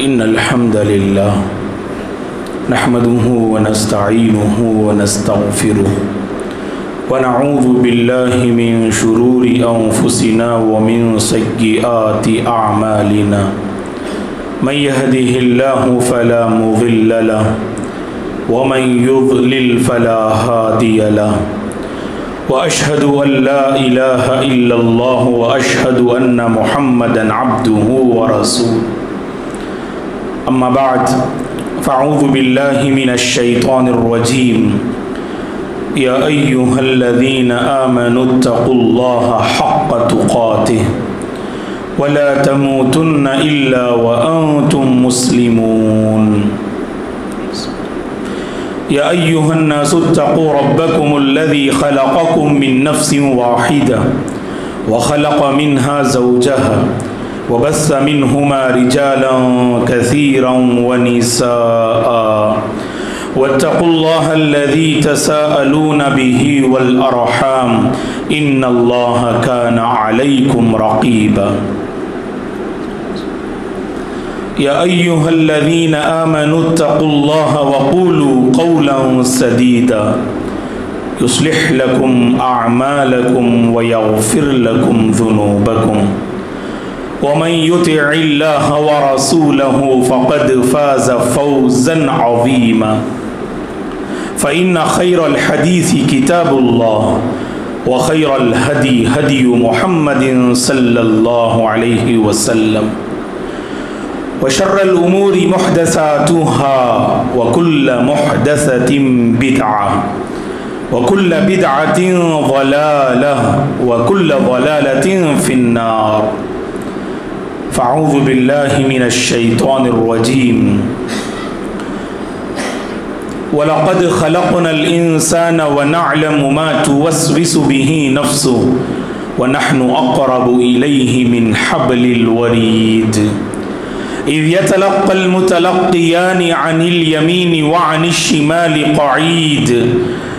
إن الحمد لله نحمده ونستعينه ونستغفره ونعوذ بالله من شرور أنفسنا ومن سيئات أعمالنا من يهده الله فلا مضل له ومن يضلل فلا هادي له وأشهد أن لا إله إلا الله وأشهد أن محمدا عبده ورسوله أما بعد فأعوذ بالله من الشيطان الرجيم يا أيها الذين آمنوا اتقوا الله حق تقاته ولا تموتن إلا وأنتم مسلمون يا أيها الناس اتقوا ربكم الذي خلقكم من نفس واحدة وخلق منها زوجها وبث منهما رجالا كثيرا ونساء واتقوا الله الذي تساءلون به والأرحام إن الله كان عليكم رقيبا يا أيها الذين آمنوا اتقوا الله وقولوا قولا سديدا يصلح لكم أعمالكم ويغفر لكم ذنوبكم ومن يطع الله ورسوله فقد فاز فوزا عظيما فإن خير الحديث كتاب الله وخير الهدي هدي محمد صلى الله عليه وسلم وشر الأمور محدثاتها وكل محدثة بدعة وكل بدعة ضلالة وكل ضلالة في النار فأعوذ بالله من الشيطان الرجيم ولقد خلقنا الإنسان ونعلم ما توسوس به نفسه ونحن أقرب إليه من حبل الوريد إذ يتلقى المتلقيان عن اليمين وعن الشمال قعيد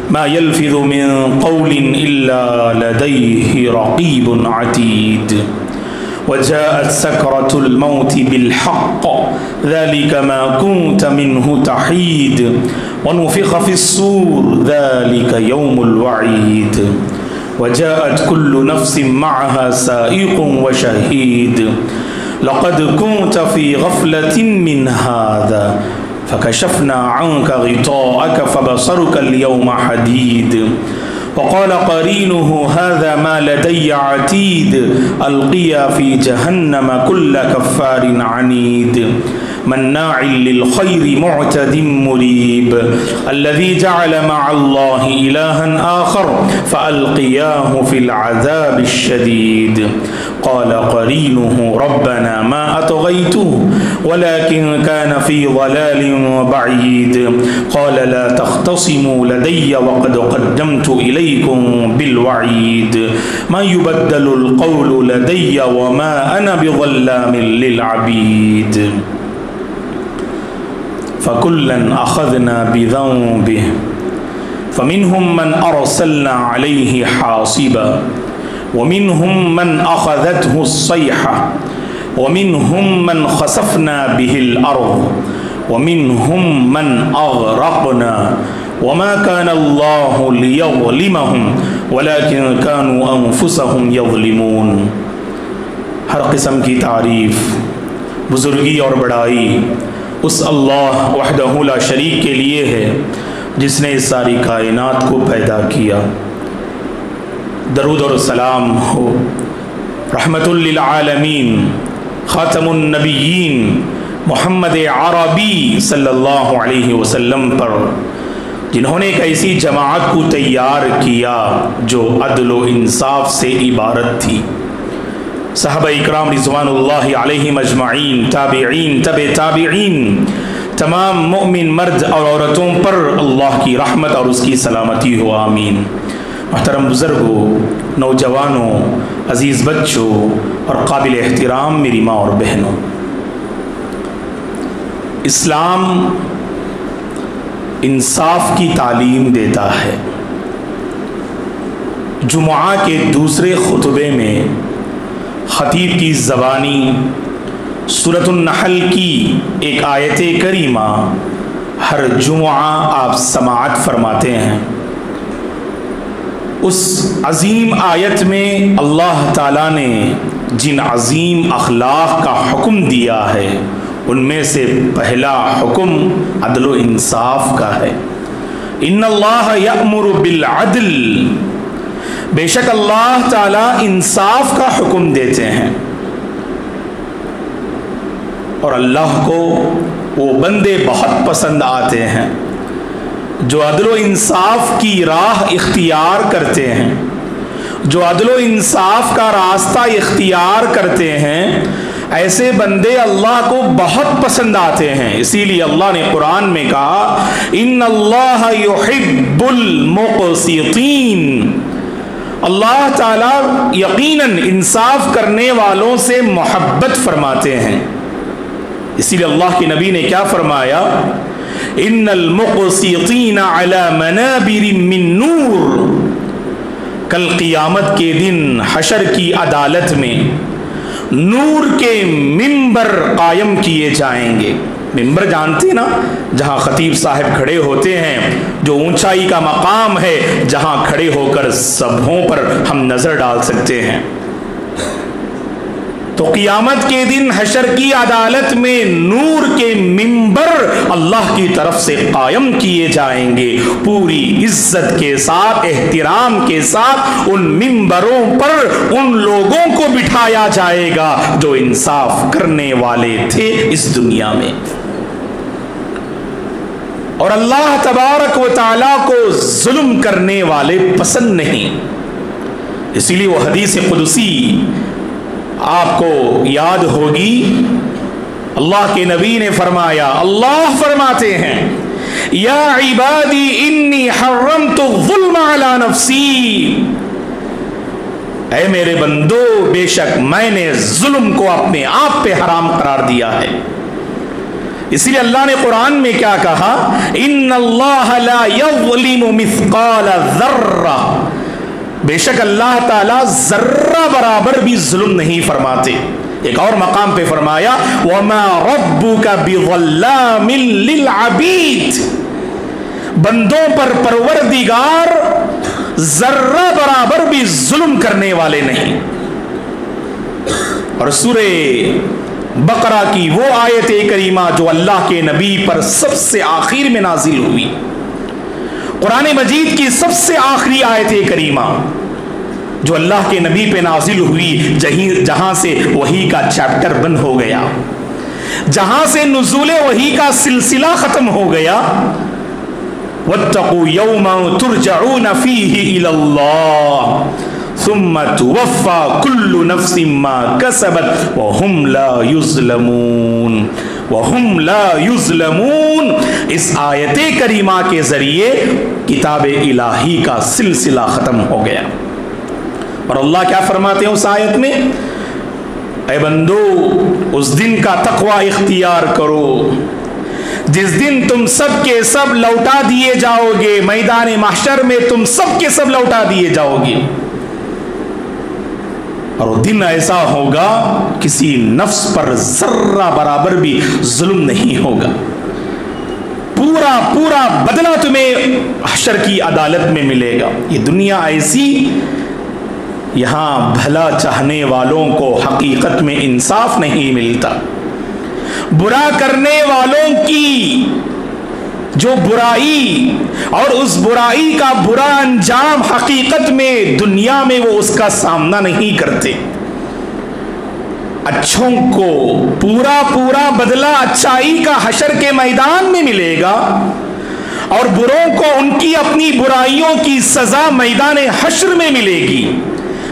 ما يلفظ من قول إلا لديه رقيب عتيد وجاءت سكرة الموت بالحق ذلك ما كنت منه تحيد ونفخ في الصور ذلك يوم الوعيد وجاءت كل نفس معها سائق وشهيد لقد كنت في غفلة من هذا فكشفنا عنك غطاءك فبصرك اليوم حديد وقال قرينه هذا ما لدي عتيد ألقيا في جهنم كل كفار عنيد مناع للخير معتد مريب الذي جعل مع الله إلها آخر فألقياه في العذاب الشديد قال قرينه ربنا ما أطغيته ولكن كان في ضلال بعيد قال لا تختصموا لدي وقد قدمت إليكم بالوعيد ما يبدل القول لدي وما أنا بظلام للعبيد فكلا أخذنا بذنبه فمنهم من أرسلنا عليه حاصبا ومنهم من أخذته الصيحة ومنهم من خسفنا به الأرض ومنهم من أغرقنا وما كان الله ليظلمهم ولكن كانوا أنفسهم يظلمون. ہر قسم کی تعریف بزرگی اور بڑائی اس اللہ وحدہ لا شریک کے لیے ہے جس نے اس ساری کائنات کو پیدا کیا. درود اور سلام ہو رحمت للعالمین خاتم النبیین محمد عربی صلی اللہ علیہ وسلم پر، جنہوں نے ایک ایسی جماعت کو تیار کیا جو عدل و انصاف سے عبارت تھی. صحابہ اکرام رضوان اللہ علیہم اجمعین، تابعین، تبع تابعین، تمام مؤمن مرد اور عورتوں پر اللہ کی رحمت اور اس کی سلامتی ہو، آمین. محترم بزرگوں، نوجوانوں، عزیز بچوں اور قابل احترام میری ماں اور بہنوں، اسلام انصاف کی تعلیم دیتا ہے. جمعہ کے دوسرے خطبے میں خطیب کی زبانی سورۃ النحل کی ایک آیت کریمہ ہر جمعہ آپ سماعت فرماتے ہیں۔ اس عظیم آیت میں اللہ تعالیٰ نے جن عظیم اخلاق کا حکم دیا ہے ان میں سے پہلا حکم عدل و انصاف کا ہے۔ ان اللہ یأمر بالعدل، بے شک اللہ تعالیٰ انصاف کا حکم دیتے ہیں، اور اللہ کو وہ بندے بہت پسند آتے ہیں جو عدل و انصاف کی راہ اختیار کرتے ہیں، جو عدل و انصاف کا راستہ اختیار کرتے ہیں۔ ایسے بندے اللہ کو بہت پسند آتے ہیں، اسی لیے اللہ نے قرآن میں کہا ان اللہ یحب المقسطین، اللہ تعالیٰ یقیناً انصاف کرنے والوں سے محبت فرماتے ہیں۔ اسی لیے اللہ کے نبی نے کیا فرمایا؟ ان المقسطین علی منابر من نور، کل قیامت کے دن حشر کی عدالت میں نور کے ممبر قائم کیے جائیں گے۔ ممبر جانتے نا، جہاں خطیب صاحب کھڑے ہوتے ہیں، جو اونچائی کا مقام ہے جہاں کھڑے ہو کر سبھوں پر ہم نظر ڈال سکتے ہیں۔ تو قیامت کے دن حشر کی عدالت میں نور کے ممبر اللہ کی طرف سے قائم کیے جائیں گے، پوری عزت کے ساتھ، احترام کے ساتھ ان ممبروں پر ان لوگوں کو بٹھایا جائے گا جو انصاف کرنے والے تھے اس دنیا میں۔ اور اللہ تبارک و تعالیٰ کو ظلم کرنے والے پسند نہیں، اسی لیے وہ حدیث قدسی آپ کو یاد ہوگی، اللہ کے نبی نے فرمایا، اللہ فرماتے ہیں یا عبادی انی حرمت الظلم علی نفسی، اے میرے بندو بے شک میں نے ظلم کو اپنے آپ پہ حرام قرار دیا ہے۔ اسی لیے اللہ نے قرآن میں کیا کہا؟ ان اللہ لا یظلم مثقال ذرہ، بے شک اللہ تعالیٰ ذرہ برابر بھی ظلم نہیں فرماتے۔ ایک اور مقام پہ فرمایا وَمَا رَبُّكَ بِظَلَّامٍ لِلْعَبِيدِ، بندوں پر پروردگار ذرہ برابر بھی ظلم کرنے والے نہیں۔ اور سورہ بقرہ کی وہ آیت کریمہ جو اللہ کے نبی پر سب سے آخر میں نازل ہوئی، قرآن مجید کی سب سے آخری آیت کریمہ جو اللہ کے نبی پہ نازل ہوئی، جہاں سے وحی کا چیپٹر بند ہو گیا، جہاں سے نزول وحی کا سلسلہ ختم ہو گیا، وَاتَّقُوا يَوْمًا تُرْجَعُونَ فِيهِ إِلَى اللَّهِ ثُمَّ تُوَفَّى كُلُّ نَفْسٍ مَّا كَسَبَتْ وَهُمْ لَا يُظْلَمُونَ، وَهُمْ لَا يُظْلَمُونَ۔ اس آیت کریمہ کے ذریعے کتاب الہی کا سلسلہ ختم ہو گیا۔ اور اللہ کیا فرماتے ہیں اس آیت میں؟ اے بندو اس دن کا تقوی اختیار کرو جس دن تم سب کے سب لوٹا دیے جاؤ گے، میدان محشر میں تم سب کے سب لوٹا دیے جاؤ گے، اور وہ دن ایسا ہوگا کسی نفس پر ذرہ برابر بھی ظلم نہیں ہوگا، پورا پورا بدلہ تمہیں حشر کی عدالت میں ملے گا۔ یہ دنیا ایسی، یہاں بھلا چاہنے والوں کو حقیقت میں انصاف نہیں ملتا، برا کرنے والوں کی جو برائی اور اس برائی کا برا انجام حقیقت میں دنیا میں وہ اس کا سامنا نہیں کرتے۔ اچھوں کو پورا پورا بدلہ اچھائی کا حشر کے میدان میں ملے گا، اور بروں کو ان کی اپنی برائیوں کی سزا میدان حشر میں ملے گی۔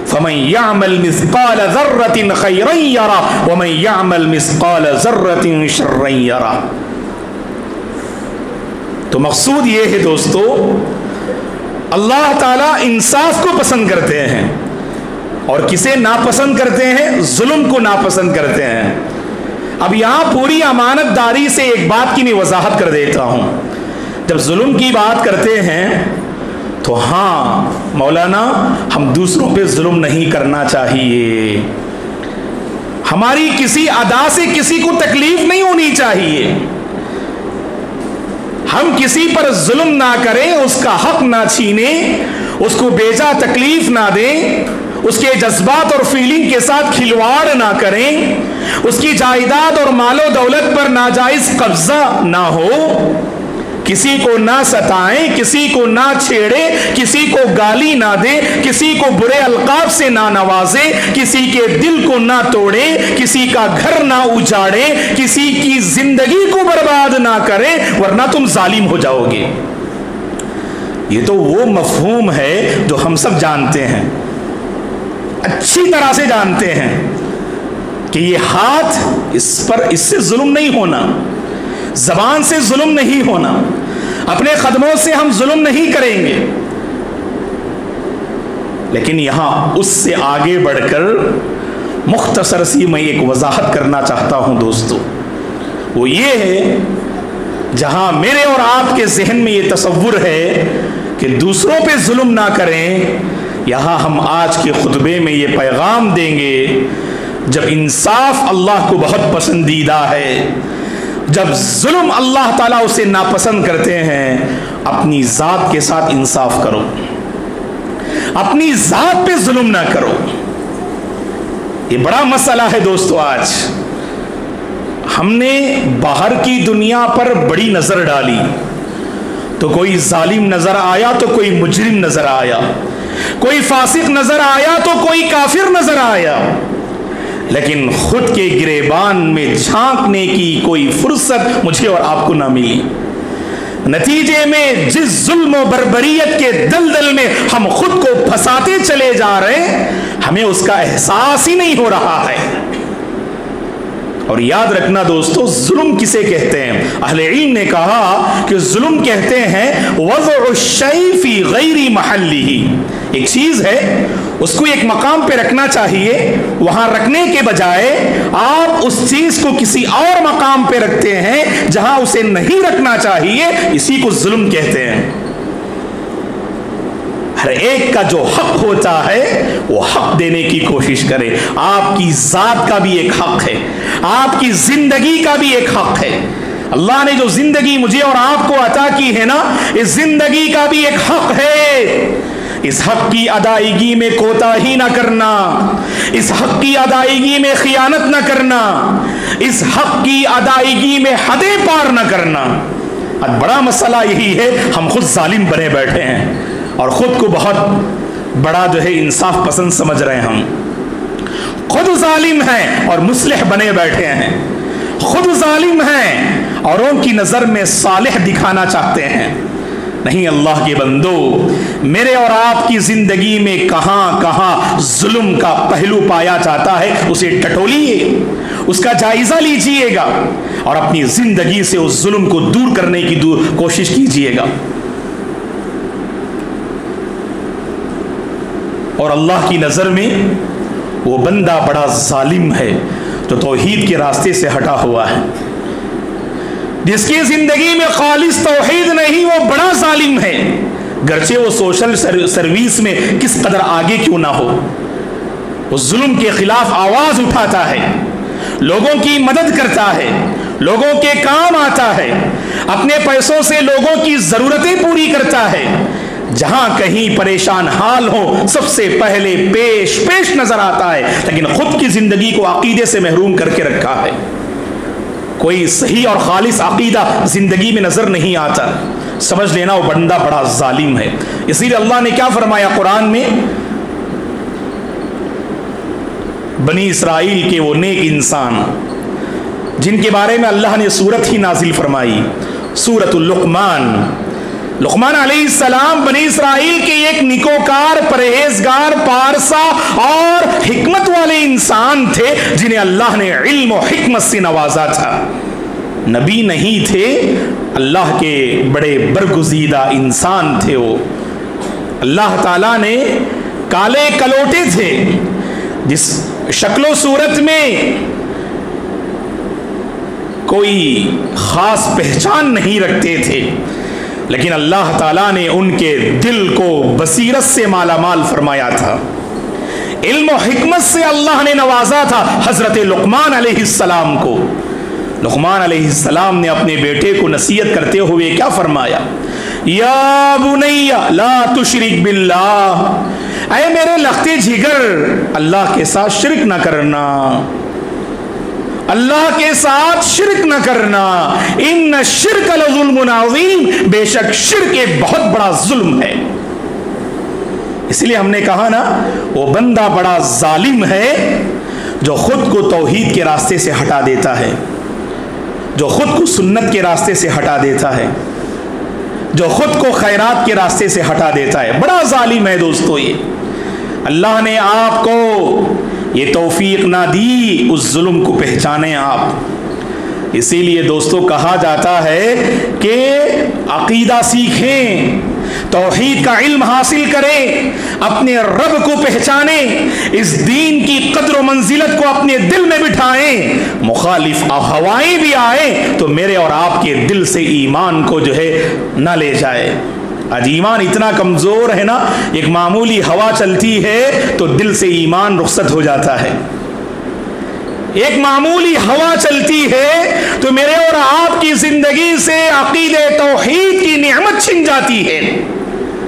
فَمَن يَعْمَلْ مِثْقَالَ ذَرَّةٍ خَيْرًا يَرَهُ وَمَن يَعْمَلْ مِثْقَالَ ذَرَّةٍ شَرًّا يَرَهُ۔ تو مقصود یہ ہے دوستو، اللہ تعالیٰ انصاف کو پسند کرتے ہیں، اور کسے ناپسند کرتے ہیں؟ ظلم کو ناپسند کرتے ہیں۔ اب یہاں پوری امانت داری سے ایک بات کی میں وضاحت کر دیتا ہوں۔ جب ظلم کی بات کرتے ہیں تو ہاں مولانا ہم دوسروں پہ ظلم نہیں کرنا چاہیے، ہماری کسی ادا سے کسی کو تکلیف نہیں ہونی چاہیے. ہم کسی پر ظلم نہ کریں، اس کا حق نہ چھینیں، اس کو بیجا تکلیف نہ دیں، اس کے جذبات اور فیلنگ کے ساتھ کھلواڑ نہ کریں، اس کی جائیداد اور مال و دولت پر ناجائز قبضہ نہ ہو، کسی کو نہ ستائیں، کسی کو نہ چھیڑے، کسی کو گالی نہ دیں، کسی کو برے القاب سے نہ نوازے، کسی کے دل کو نہ توڑے، کسی کا گھر نہ اجاڑے، کسی کی زندگی کو برباد نہ کرے، ورنہ تم ظالم ہو جاؤ گے. یہ تو وہ مفہوم ہے جو ہم سب جانتے ہیں، اچھی طرح سے جانتے ہیں کہ یہ ہاتھ اس سے ظلم نہیں ہونا، زبان سے ظلم نہیں ہونا، اپنے قدموں سے ہم ظلم نہیں کریں گے. لیکن یہاں اس سے آگے بڑھ کر مختصر سی میں ایک وضاحت کرنا چاہتا ہوں دوستو. وہ یہ ہے، جہاں میرے اور آپ کے ذہن میں یہ تصور ہے کہ دوسروں پہ ظلم نہ کریں، یہاں ہم آج کے خطبے میں یہ پیغام دیں گے، جب انصاف اللہ کو بہت پسندیدہ ہے، جب ظلم اللہ تعالیٰ اسے ناپسند کرتے ہیں، اپنی ذات کے ساتھ انصاف کرو، اپنی ذات پہ ظلم نہ کرو. یہ بڑا مسئلہ ہے دوستو. آج ہم نے باہر کی دنیا پر بڑی نظر ڈالی تو کوئی ظالم نظر آیا تو کوئی مجرم نظر آیا، کوئی فاسق نظر آیا تو کوئی کافر نظر آیا، لیکن خود کے گریبان میں جھانکنے کی کوئی فرصت مجھے اور آپ کو نہ ملی. نتیجے میں جس ظلم و بربریت کے دلدل میں ہم خود کو پھنساتے چلے جا رہے ہیں، ہمیں اس کا احساس ہی نہیں ہو رہا ہے. اور یاد رکھنا دوستو، ظلم کسے کہتے ہیں؟ اہل علم نے کہا کہ ظلم کہتے ہیں وضع الشیء فی غیر محلہ. ایک چیز ہے، اس کو ایک مقام پہ رکھنا چاہیے، وہاں رکھنے کے بجائے آپ اس چیز کو کسی اور مقام پہ رکھتے ہیں جہاں اسے نہیں رکھنا چاہیے. اسی کو ظلم کہتے ہیں. ہر ایک کا جو حق ہوتا ہے وہ حق دینے کی کوشش کرے. آپ کی ذات کا بھی ایک حق ہے، آپ کی زندگی کا بھی ایک حق ہے. اللہ نے جو زندگی مجھے اور آپ کو عطا کی ہے نا، اس زندگی کا بھی ایک حق ہے. اس حق کی ادائیگی میں کوتاہی نہ کرنا، اس حق کی ادائیگی میں خیانت نہ کرنا، اس حق کی ادائیگی میں حدیں پار نہ کرنا. اب بڑا مسئلہ یہی ہے، ہم خود ظالم بنے بیٹھے ہیں اور خود کو بہت بڑا جو ہے انصاف پسند سمجھ رہے ہیں. ہم خود ظالم ہیں اور مصلح بنے بیٹھے ہیں، خود ظالم ہیں اوروں کی نظر میں صالح دکھانا چاہتے ہیں. نہیں اللہ کے بندو، میرے اور آپ کی زندگی میں کہاں کہاں ظلم کا پہلو پایا جاتا ہے، اسے ٹٹولیے، اس کا جائزہ لیجئے گا اور اپنی زندگی سے اس ظلم کو دور کرنے کی کوشش کیجئے گا. اور اللہ کی نظر میں وہ بندہ بڑا ظالم ہے جو توحید کے راستے سے ہٹا ہوا ہے. جس کی زندگی میں خالص توحید نہیں، وہ بڑا ظالم ہے، گرچہ وہ سوشل سروس میں کس قدر آگے کیوں نہ ہو. وہ ظلم کے خلاف آواز اٹھاتا ہے، لوگوں کی مدد کرتا ہے، لوگوں کے کام آتا ہے، اپنے پیسوں سے لوگوں کی ضرورتیں پوری کرتا ہے. جہاں کہیں پریشان حال ہو سب سے پہلے پیش نظر آتا ہے، لیکن خود کی زندگی کو عقیدے سے محروم کر کے رکھا ہے. کوئی صحیح اور خالص عقیدہ زندگی میں نظر نہیں آتا. سمجھ لینا وہ بندہ بڑا ظالم ہے. اسی لیے اللہ نے کیا فرمایا قرآن میں؟ بنی اسرائیل کے وہ نیک انسان جن کے بارے میں اللہ نے سورت ہی نازل فرمائی، سورت اللقمان. لقمان علیہ السلام بنی اسرائیل کے ایک نیکوکار، پرہیزگار، پارسا اور حکمت والے انسان تھے جنہیں اللہ نے علم و حکمت سے نوازا تھا. نبی نہیں تھے، اللہ کے بڑے برگزیدہ انسان تھے. وہ اللہ تعالیٰ نے کالے کلوٹے تھے، جس شکل و صورت میں کوئی خاص پہچان نہیں رکھتے تھے، لیکن اللہ تعالیٰ نے ان کے دل کو بصیرت سے مالا مال فرمایا تھا، علم و حکمت سے اللہ نے نوازا تھا حضرت لقمان علیہ السلام کو۔ لقمان علیہ السلام نے اپنے بیٹے کو نصیحت کرتے ہوئے کیا فرمایا؟ یا بنی لا تشرک باللہ، اے میرے لختے جگر، اللہ کے ساتھ شرک نہ کرنا، اللہ کے ساتھ شرک نہ کرنا، ان الشرک لظلم عظیم، بے شک شرک ایک بہت بڑا ظلم ہے۔ اس لیے ہم نے کہا نا، وہ بندہ بڑا ظالم ہے جو خود کو توحید کے راستے سے ہٹا دیتا ہے، جو خود کو سنت کے راستے سے ہٹا دیتا ہے، جو خود کو خیرات کے راستے سے ہٹا دیتا ہے، بڑا ظالم ہے دوستو۔ یہ اللہ نے آپ کو یہ توفیق نہ دی اس ظلم کو پہچانیں آپ۔ اسی لیے دوستو کہا جاتا ہے کہ عقیدہ سیکھیں، توحید کا علم حاصل کریں، اپنے رب کو پہچانیں، اس دین کی قدر و منزلت کو اپنے دل میں بٹھائیں، مخالف ہوائیں بھی آئیں تو میرے اور آپ کے دل سے ایمان کو جو ہے نہ لے جائے۔ آج ایمان اتنا کمزور ہے نا، ایک معمولی ہوا چلتی ہے تو دل سے ایمان رخصت ہو جاتا ہے، ایک معمولی ہوا چلتی ہے تو میرے اور آپ کی زندگی سے عقیدہ توحید کی نعمت چھن جاتی ہے۔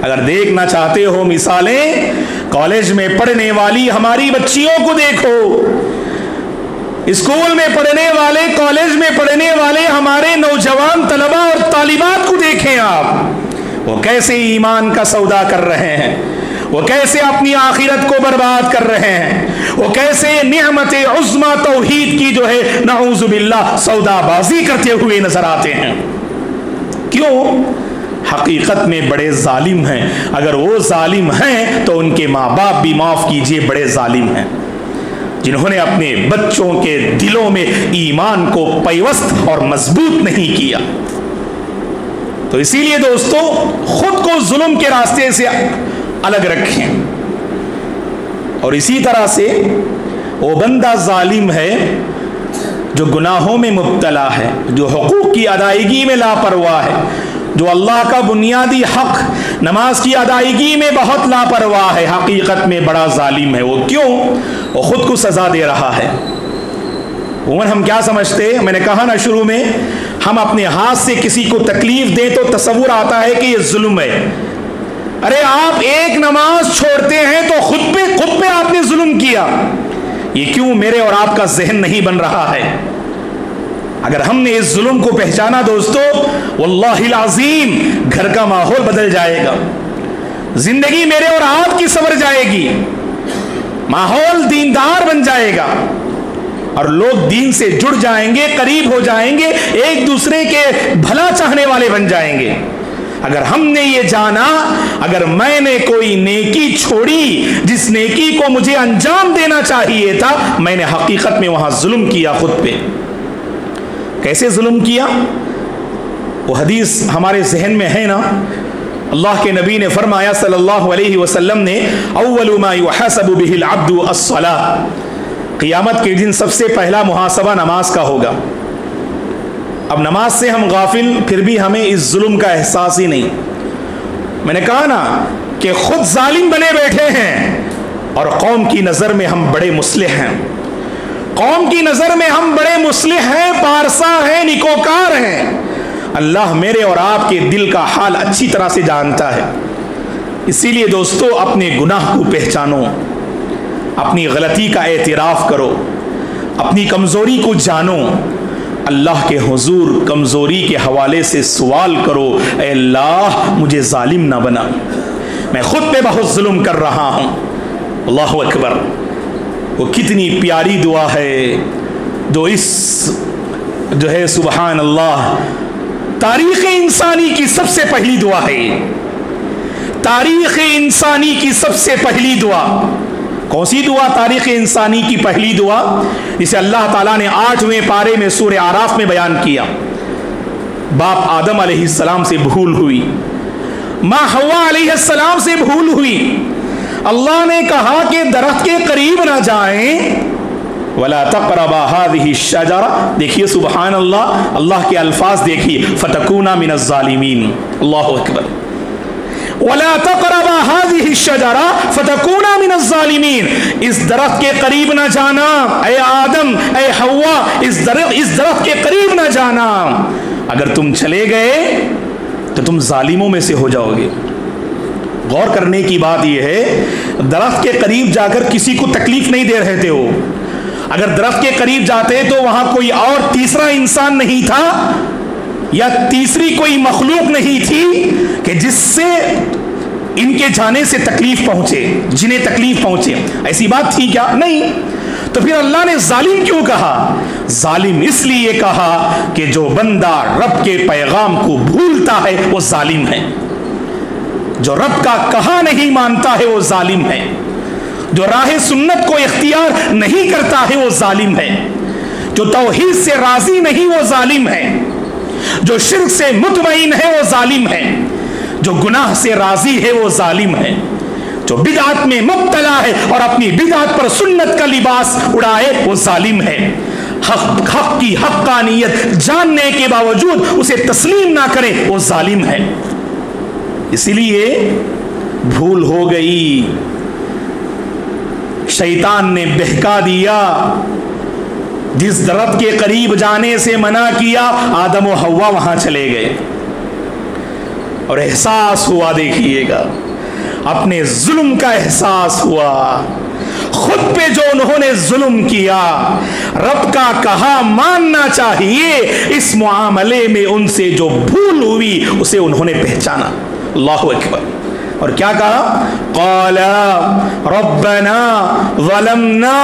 اگر دیکھنا چاہتے ہو مثالیں، کالج میں پڑھنے والی ہماری بچیوں کو دیکھو، اسکول میں پڑھنے والے، کالج میں پڑھنے والے ہمارے نوجوان طلباء اور طالبات کو دیکھیں آپ، وہ کیسے ایمان کا سودا کر رہے ہیں، وہ کیسے اپنی آخرت کو برباد کر رہے ہیں، وہ کیسے نعمت عظمی توحید کی جو ہے نعوذ باللہ سودا بازی کرتے ہوئے نظر آتے ہیں۔ کیوں؟ حقیقت میں بڑے ظالم ہیں۔ اگر وہ ظالم ہیں تو ان کے ماں باپ بھی معاف کیجئے بڑے ظالم ہیں، جنہوں نے اپنے بچوں کے دلوں میں ایمان کو پیوست اور مضبوط نہیں کیا۔ تو اسی لیے دوستو خود کو ظلم کے راستے سے الگ رکھیں، اور اسی طرح سے وہ بندہ ظالم ہے جو گناہوں میں مبتلا ہے، جو حقوق کی ادائیگی میں لاپرواہ ہے، جو اللہ کا بنیادی حق نماز کی ادائیگی میں بہت لاپرواہ ہے، حقیقت میں بڑا ظالم ہے۔ وہ کیوں؟ وہ خود کو سزا دے رہا ہے۔ عموماً ہم کیا سمجھتے ہیں، میں نے کہا نا شروع میں، ہم اپنے ہاتھ سے کسی کو تکلیف دیں تو تصور آتا ہے کہ یہ ظلم ہے۔ ارے آپ ایک نماز چھوڑتے ہیں تو خود پہ آپ نے ظلم کیا، یہ کیوں میرے اور آپ کا ذہن نہیں بن رہا ہے؟ اگر ہم نے اس ظلم کو پہچانا دوستو، واللہ العظیم گھر کا ماحول بدل جائے گا، زندگی میرے اور آپ کی سنور جائے گی، ماحول دیندار بن جائے گا، اور لوگ دین سے جڑ جائیں گے، قریب ہو جائیں گے، ایک دوسرے کے بھلا چاہنے والے بن جائیں گے۔ اگر ہم نے یہ جانا، اگر میں نے کوئی نیکی چھوڑی جس نیکی کو مجھے انجام دینا چاہیے تھا، میں نے حقیقت میں وہاں ظلم کیا خود پہ۔ کیسے ظلم کیا؟ وہ حدیث ہمارے ذہن میں ہے نا، اللہ کے نبی نے فرمایا صلی اللہ علیہ وسلم نے، اول ما يحاسب به العبد الصلاۃ، قیامت کے دن سب سے پہلا محاسبہ نماز کا ہوگا۔ اب نماز سے ہم غافل، پھر بھی ہمیں اس ظلم کا احساس ہی نہیں۔ میں نے کہا نا کہ خود ظالم بنے بیٹھے ہیں، اور قوم کی نظر میں ہم بڑے مصلح ہیں، قوم کی نظر میں ہم بڑے مصلح ہیں، پارسا ہیں، نیکوکار ہیں۔ اللہ میرے اور آپ کے دل کا حال اچھی طرح سے جانتا ہے۔ اسی لیے دوستو اپنے گناہ کو پہچانو، اپنی غلطی کا اعتراف کرو، اپنی کمزوری کو جانو، اللہ کے حضور کمزوری کے حوالے سے سوال کرو، اے اللہ مجھے ظالم نہ بنا، میں خود پہ بہت ظلم کر رہا ہوں۔ اللہ اکبر۔ وہ کتنی پیاری دعا ہے جو اس جو ہے سبحان اللہ تاریخ انسانی کی سب سے پہلی دعا ہے۔ تاریخ انسانی کی سب سے پہلی دعا کون سی دعا؟ تاریخ انسانی کی پہلی دعا جسے اللہ تعالیٰ نے 8ویں پارے میں سورہ اعراف میں بیان کیا۔ باپ آدم علیہ السلام سے بھول ہوئی، ماں حوا علیہ السلام سے بھول ہوئی، اللہ نے کہا کہ درخت کے قریب نہ جائیں، وَلَا تَقْرَبَا هَذِهِ الشَّجَرَةَ۔ دیکھیے سبحان اللہ، اللہ کے الفاظ دیکھیے، فَتَكُونَا مِنَ الظَّالِمِينَ۔ اللہ اکبر۔ وَلَا تَقْرَبَا هَذِهِ الشَّجَرَةَ فَتَكُونَا مِنَ الظَّالِمِينَ، اس درخت کے قریب نہ جانا اے آدم اے حوا، اس درخت کے قریب نہ جانا، اگر تم چلے گئے تو تم ظالموں میں سے ہو جاؤ گے۔ غور کرنے کی بات یہ ہے، درخت کے قریب جا کر کسی کو تکلیف نہیں دے رہے تھے وہ، اگر درخت کے قریب جاتے تو وہاں کوئی اور تیسرا انسان نہیں تھا یا تیسری کوئی مخلوق نہیں تھی کہ جس سے ان کے جانے سے تکلیف پہنچے، جنہیں تکلیف پہنچے، ایسی بات تھی کیا؟ نہیں۔ تو پھر اللہ نے ظالم کیوں کہا؟ ظالم اس لیے کہا کہ جو بندہ رب کے پیغام کو بھولتا ہے وہ ظالم ہے، جو رب کا کہا نہیں مانتا ہے وہ ظالم ہے، جو راہ سنت کو اختیار نہیں کرتا ہے وہ ظالم ہے، جو توحید سے راضی نہیں وہ ظالم ہے، جو شرک سے مطمئن ہے وہ ظالم ہے، جو گناہ سے راضی ہے وہ ظالم ہے، جو بدعت میں مبتلا ہے اور اپنی بدعت پر سنت کا لباس اڑائے وہ ظالم ہے، حق کی حقانیت جاننے کے باوجود اسے تسلیم نہ کرے وہ ظالم ہے۔ اسی لیے بھول ہو گئی، شیطان نے بہکا دیا، جس درخت کے قریب جانے سے منع کیا آدم و حوا وہاں چلے گئے اور احساس ہوا، دیکھیے گا اپنے ظلم کا احساس ہوا، خود پہ جو انہوں نے ظلم کیا، رب کا کہا ماننا چاہیے، اس معاملے میں ان سے جو بھول ہوئی اسے انہوں نے پہچانا۔ اللہ اکبر۔ اور کیا کہا؟ قال ربنا ظلمنا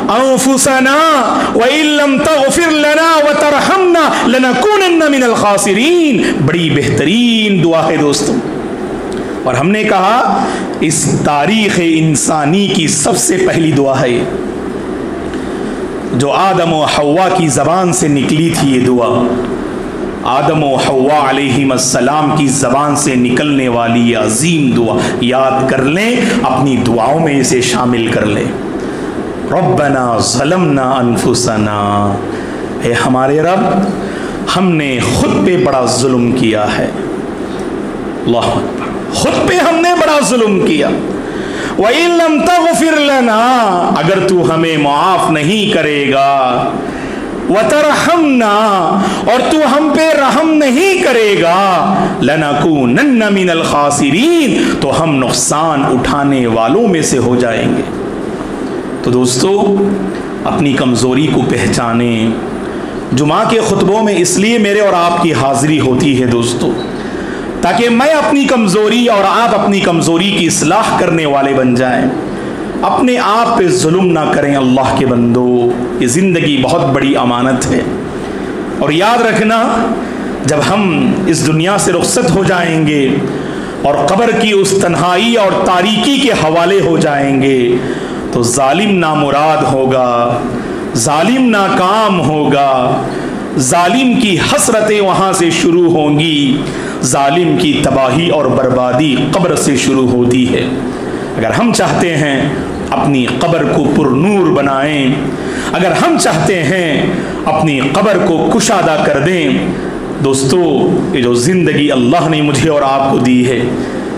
انفسنا وان لم تغفر لنا وترحمنا لنكونن من الخاسرین۔ بڑی بہترین دعا ہے دوستو، اور ہم نے کہا اس تاریخ انسانی کی سب سے پہلی دعا ہے جو آدم و حوا کی زبان سے نکلی تھی۔ یہ دعا آدم و حوا علیہم السلام کی زبان سے نکلنے والی یہ عظیم دعا یاد کر لیں، اپنی دعاؤں میں اسے شامل کر لیں۔ ربنا ظلمنا انفسنا، اے ہمارے رب ہم نے خود پہ بڑا ظلم کیا ہے، اللہ اکبر، خود پہ ہم نے بڑا ظلم کیا۔ وَإِن لَمْ تَغْفِرْ لَنَا، اگر تو ہمیں معاف نہیں کرے گا، وَتَرْحَمْنَا، اور تو ہم پہ رحم نہیں کرے گا، لَنَكُونَنَّ مِنَ الْخَاسِرِينَ، تو ہم نقصان اٹھانے والوں میں سے ہو جائیں گے۔ تو دوستو اپنی کمزوری کو پہچانیں۔ جمعہ کے خطبوں میں اس لیے میرے اور آپ کی حاضری ہوتی ہے دوستو، تاکہ میں اپنی کمزوری اور آپ اپنی کمزوری کی اصلاح کرنے والے بن جائیں، اپنے آپ پہ ظلم نہ کریں۔ اللہ کے بندو، یہ زندگی بہت بڑی امانت ہے، اور یاد رکھنا جب ہم اس دنیا سے رخصت ہو جائیں گے اور قبر کی اس تنہائی اور تاریکی کے حوالے ہو جائیں گے تو ظالم نامراد ہوگا، ظالم ناکام ہوگا، ظالم کی حسرتیں وہاں سے شروع ہوں گی، ظالم کی تباہی اور بربادی قبر سے شروع ہوتی ہے۔ اگر ہم چاہتے ہیں اپنی قبر کو پر نور بنائیں، اگر ہم چاہتے ہیں اپنی قبر کو کشادہ کر دیں، دوستو یہ جو زندگی اللہ نے مجھے اور آپ کو دی ہے،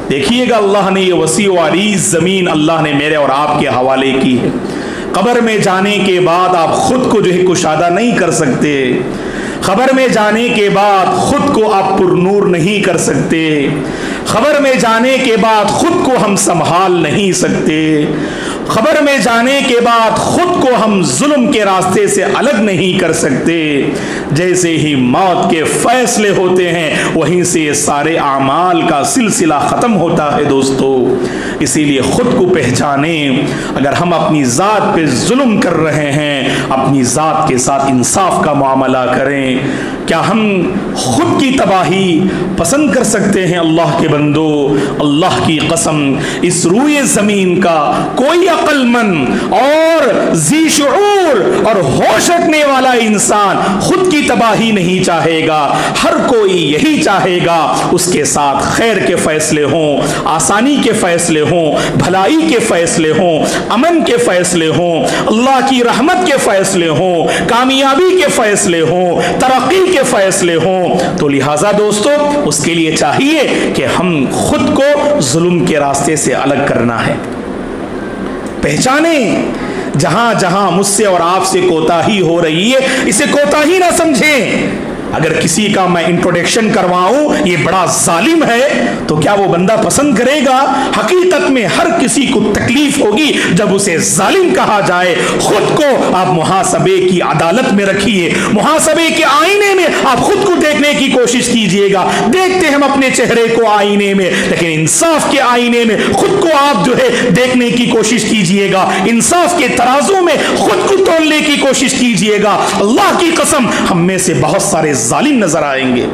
دیکھیے گا اللہ نے یہ وسیع و عریض زمین اللہ نے میرے اور آپ کے حوالے کی ہے۔ قبر میں جانے کے بعد آپ خود کو جو ہے کشادہ نہیں کر سکتے، خبر میں جانے کے بعد خود کو آپ پر نور نہیں کر سکتے، خبر میں جانے کے بعد خود کو ہم سنبھال نہیں سکتے، خبر میں جانے کے بعد خود کو ہم ظلم کے راستے سے الگ نہیں کر سکتے۔ جیسے ہی موت کے فیصلے ہوتے ہیں وہیں سے یہ سارے اعمال کا سلسلہ ختم ہوتا ہے دوستو۔ اسی لیے خود کو پہچانیں، اگر ہم اپنی ذات پہ ظلم کر رہے ہیں اپنی ذات کے ساتھ انصاف کا معاملہ کریں۔ کیا ہم خود کی تباہی پسند کر سکتے ہیں؟ اللہ کے بندو، اللہ کی قسم اس روئے زمین کا کوئی عقل مند اور ذی شعور اور ہوش رکھنے والا انسان خود کی تباہی نہیں چاہے گا۔ ہر کوئی یہی چاہے گا اس کے ساتھ خیر کے فیصلے ہوں، آسانی کے فیصلے ہوں، بھلائی کے فیصلے ہوں، امن کے فیصلے ہوں، اللہ کی رحمت کے کے فیصلے ہوں، کامیابی کے فیصلے ہوں، ترقی کے فیصلے ہوں، تو لہٰذا دوستو اس کے لیے چاہیے کہ ہم خود کو ظلم کے راستے سے الگ کرنا ہے۔ پہچانیں جہاں جہاں مجھ سے اور آپ سے کوتاہی ہو رہی ہے، اسے کوتاہی نہ سمجھیں۔ اگر کسی کا میں انٹروڈکشن کرواؤں یہ بڑا ظالم ہے تو کیا وہ بندہ پسند کرے گا؟ حقیقت میں ہر کسی کو تکلیف ہوگی جب اسے ظالم کہا جائے۔ خود کو آپ محاسبے کی عدالت میں رکھیے، محاسبے کے آئینے میں آپ خود کو دیکھنے کی کوشش کیجئے گا۔ دیکھتے ہیں ہم اپنے چہرے کو آئینے میں، لیکن انصاف کے آئینے میں خود کو آپ جو ہے دیکھنے کی کوشش کیجئے گا، انصاف کے ترازو میں خود کو تولنے کی کوشش کیجئے گا۔ اللہ کی قسم ہم میں سے بہت سارے ظالم نظر آئیں گے،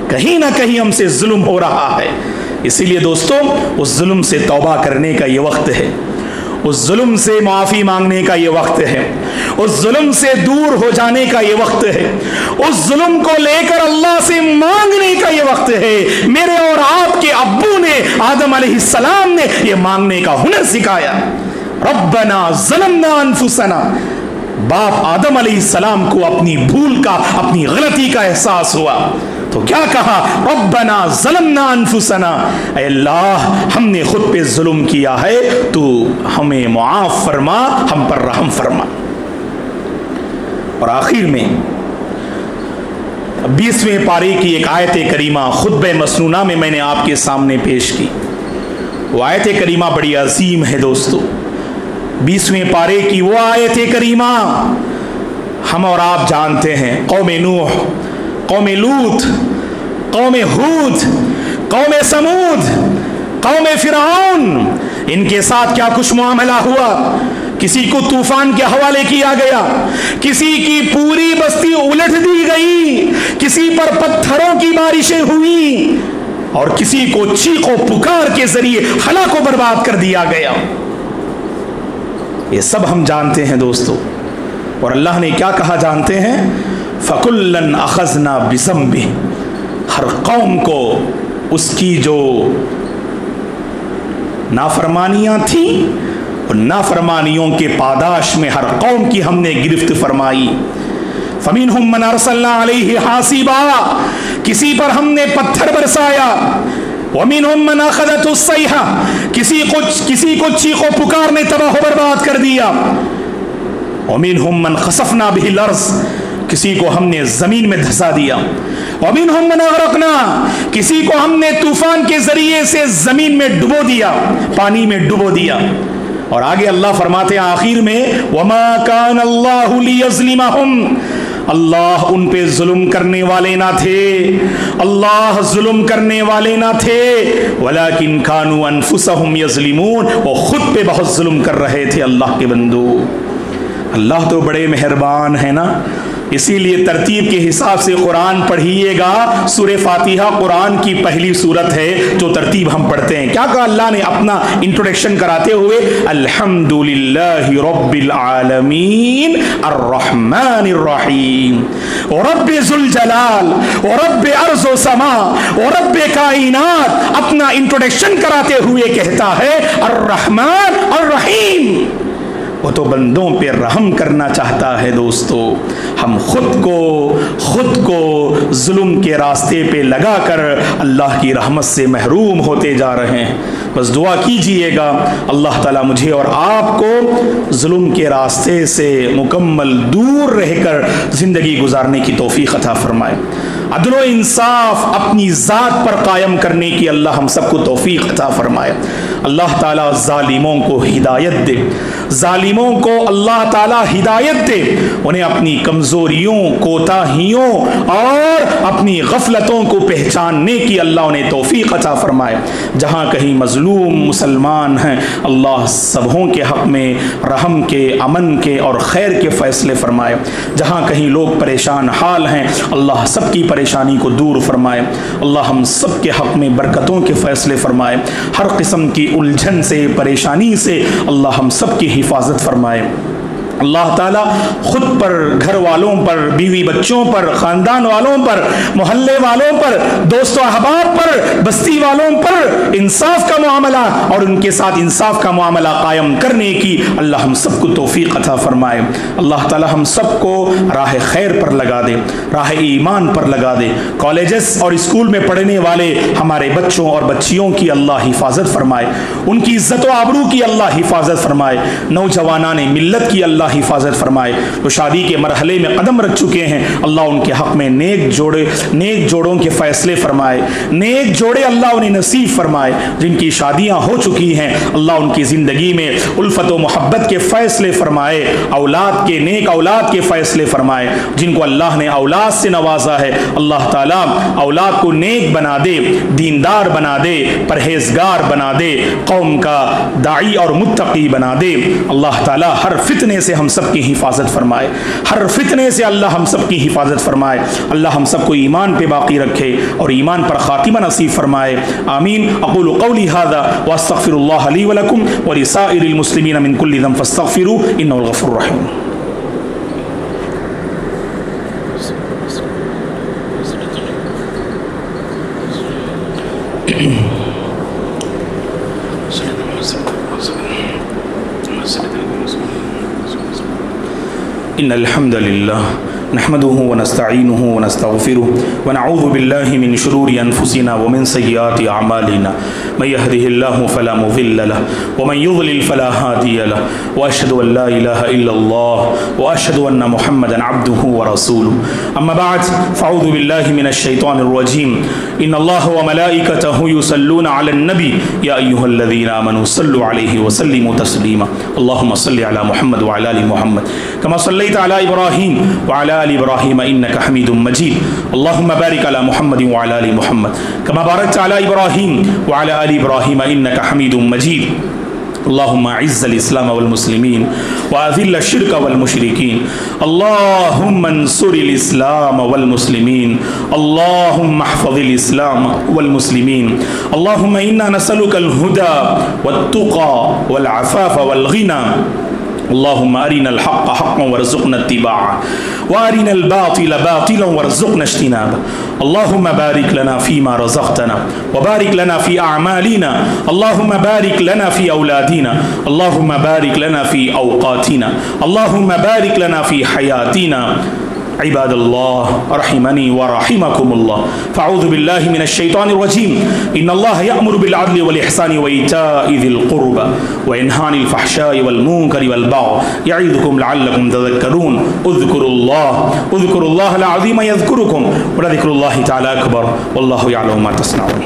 کہیں نہ کہیں ہم سے ظلم ہو رہا ہے۔ اسی لیے دوستو اس ظلم سے توبہ کرنے کا یہ وقت ہے، اس ظلم سے معافی مانگنے کا یہ وقت ہے، اس ظلم سے دور ہو جانے کا یہ وقت ہے، اس ظلم کو لے کر اللہ سے مانگنے کا یہ وقت ہے۔ میرے اور آپ کے ابو نے، آدم علیہ السلام نے یہ مانگنے کا ہنر سکھایا۔ ربنا ظلمنا انفسنا، باپ آدم علیہ السلام کو اپنی بھول کا، اپنی غلطی کا احساس ہوا تو کیا کہا؟ ربنا ظلمنا انفسنا، اے اللہ ہم نے خود پہ ظلم کیا ہے، تو ہمیں معاف فرما، ہم پر رحم فرما۔ اور آخر میں 20ویں پارے کی ایک آیت کریمہ خطبہ مسنونہ میں نے آپ کے سامنے پیش کی۔ وہ آیت کریمہ بڑی عظیم ہے دوستو، 20ویں پارے کی وہ آیت کریمہ ہم اور آپ جانتے ہیں۔ قوم نوح، قوم لوط، قوم ہود، قوم سمود، قوم فرعون، ان کے ساتھ کیا کچھ معاملہ ہوا۔ کسی کو طوفان کے حوالے کیا گیا، کسی کی پوری بستی الٹ دی گئی، کسی پر پتھروں کی بارشیں ہوئی، اور کسی کو چیخ و پکار کے ذریعے ہلاک و برباد کر دیا گیا۔ یہ سب ہم جانتے ہیں دوستو، اور اللہ نے کیا کہا جانتے ہیں؟ فَكُلًّا أَخَذْنَا بِذَنبِهِ، ہر قوم کو اس کی جو نافرمانیاں تھیں، اور نافرمانیوں کے پاداش میں ہر قوم کی ہم نے گرفت فرمائی۔ فَمِنْهُمْ مَنْ أَرْسَلْنَا عَلَيْهِ حَاصِبًا، کسی پر ہم نے پتھر برسایا۔ وَمِنْهُمْ مَنْ أَخَذَتْهُ الصَّيْحَةُ، کسی کو چیخ و پکار نے تباہ و برباد کر دیا۔ وَمِنْهُمْ مَنْ خَسَفْنَا بِهِ الْأَرْضَ، کسی کو ہم نے زمین میں دھسا دیا۔ وَمِنْهُمْ مَنْ أَغْرَقْنَا، کسی کو ہم نے طوفان کے ذریعے سے زمین میں ڈبو دیا، پانی میں ڈبو دیا۔ اور آگے اللہ فرماتے ہیں آخر میں وَمَا كَانَ اللَّهُ لِيَظْلِمَهُمْ، اللہ ان پہ ظلم کرنے والے نہ تھے، اللہ ظلم کرنے والے نہ تھے، وَلَكِنْ كَانُوا أَنفُسَهُمْ يَظْلِمُونَ، وہ خود پہ بہت ظلم کر رہے تھے۔ اللہ کے بندو، اللہ تو بڑے مہربان ہے نا، اسی لیے ترتیب کے حساب سے قرآن پڑھیے گا۔ سورہ فاتحہ قرآن کی پہلی سورت ہے جو ترتیب ہم پڑھتے ہیں۔ کیا کہا اللہ نے اپنا انٹروڈکشن کراتے ہوئے؟ الحمدللہ رب العالمین الرحمن الرحیم، رب ذوالجلال ورب ارض و سما ورب کائنات، اپنا انٹروڈکشن کراتے ہوئے کہتا ہے الرحمن الرحیم۔ وہ تو بندوں پہ رحم کرنا چاہتا ہے دوستو۔ ہم خود کو ظلم کے راستے پہ لگا کر اللہ کی رحمت سے محروم ہوتے جا رہے ہیں۔ بس دعا کیجئے گا اللہ تعالیٰ مجھے اور آپ کو ظلم کے راستے سے مکمل دور رہ کر زندگی گزارنے کی توفیق عطا فرمائے۔ عدل و انصاف اپنی ذات پر قائم کرنے کی اللہ ہم سب کو توفیق عطا فرمائے۔ اللہ تعالیٰ ظالموں کو ہدایت دے، ظالموں کو اللہ تعالیٰ ہدایت دے، انہیں اپنی کمزوریوں، کوتاہیوں اور اپنی غفلتوں کو پہچاننے کی اللہ انہیں توفیق عطا فرمائے۔ جہاں کہیں مظلوم مسلمان ہیں اللہ سبوں کے حق میں رحم کے، امن کے اور خیر کے فیصلے فرمائے۔ جہاں کہیں لوگ پریشان حال ہیں اللہ سب کی پریشانی کو دور فرمائے۔ اللہ ہم سب کے حق میں برکتوں کے فیصلے فرمائے۔ ہر قسم کی الجھن سے، پریشانی سے اللہ ہم سب کی حفاظت فرمائے۔ اللہ تعالیٰ خود پر، گھر والوں پر، بیوی بچوں پر، خاندان والوں پر، محلے والوں پر، دوست و احباب پر، بستی والوں پر انصاف کا معاملہ اور ان کے ساتھ انصاف کا معاملہ قائم کرنے کی اللہ ہم سب کو توفیق عطا فرمائے۔ اللہ تعالیٰ ہم سب کو راہ خیر پر لگا دے، راہ ایمان پر لگا دے۔ کالجز اور اسکول میں پڑھنے والے ہمارے بچوں اور بچیوں کی اللہ حفاظت فرمائے، ان کی عزت و آبرو کی اللہ حفاظت فرمائے، نوجوانان ملت کی اللہ حفاظت فرمائے۔ جو شادی کے مرحلے میں قدم رکھ چکے ہیں اللہ ان کے حق میں نیک جوڑوں کے فیصلے فرمائے، نیک جوڑے اللہ انہیں نصیب فرمائے۔ جن کی شادیاں ہو چکی ہیں اللہ ان کی زندگی میں الفت و محبت کے فیصلے فرمائے، نیک اولاد کے فیصلے فرمائے۔ جن کو اللہ نے اولاد سے نوازا ہے اللہ تعالیٰ اولاد کو نیک بنا دے، دیندار بنا دے، پرہیزگار بنا دے، قوم کا داعی اور متقی بنا دے۔ اللہ تعالیٰ ہر فتنے سے ہم سب کی حفاظت فرمائے، ہر فتنے سے اللہ ہم سب کی حفاظت فرمائے۔ اللہ ہم سب کو ایمان پہ باقی رکھے اور ایمان پر خاتمہ نصیب فرمائے، آمین۔ اقول قولی ھذا واستغفر اللہ لی ولکم ولسائر المسلمین من کل ذنب فاستغفروہ انہ الغفور الرحیم۔ ان الحمد للہ نحمده ونستعینه ونستغفره ونعوذ باللہ من شرور انفسنا ومن سیئات اعمالنا من يهده الله فلا مضل له ومن يضلل فلا هادي له واشهد ان لا اله الا الله واشهد ان محمدا عبده ورسوله اما بعد فاعوذ باللہ من الشیطان الرجیم ان اللہ وملائکته يصلون علی النبی یا ایها الذین آمنوا صلوا علیہ وسلموا تسلیما اللهم صل علی محمد وعلی آل محمد كما صليت على إبراهيم وعلى آل إبراهيم إنك حميد مجيد اللهم بارك على محمد وعلى آل محمد كما باركت على إبراهيم وعلى آل إبراهيم إنك حميد مجيد اللهم اعز الإسلام والمسلمين وأذل الشرك والمشركين اللهم انصر الإسلام والمسلمين اللهم احفظ الإسلام والمسلمين اللهم إنا نسألك الهدى والتقى والعفاف والغنى اللهم أرنا الحق حقا وارزقنا اتباعه وأرنا الباطل باطلا وارزقنا اجتنابه اللهم بارك لنا فيما رزقتنا وبارك لنا في أعمالنا اللهم بارك لنا في أولادنا اللهم بارك لنا في أوقاتنا اللهم بارك لنا في حياتنا عباد الله رحمني ورحمكم الله فاعوذ بالله من الشيطان الرجيم ان الله يأمر بالعدل والإحسان وإيتاء ذي القربى وينهى عن الفحشاء والمنكر والبغي يعظكم لعلكم تذكرون اذكروا الله العظيم يذكركم ولذكر الله تعالى أكبر والله يعلم ما تصنعون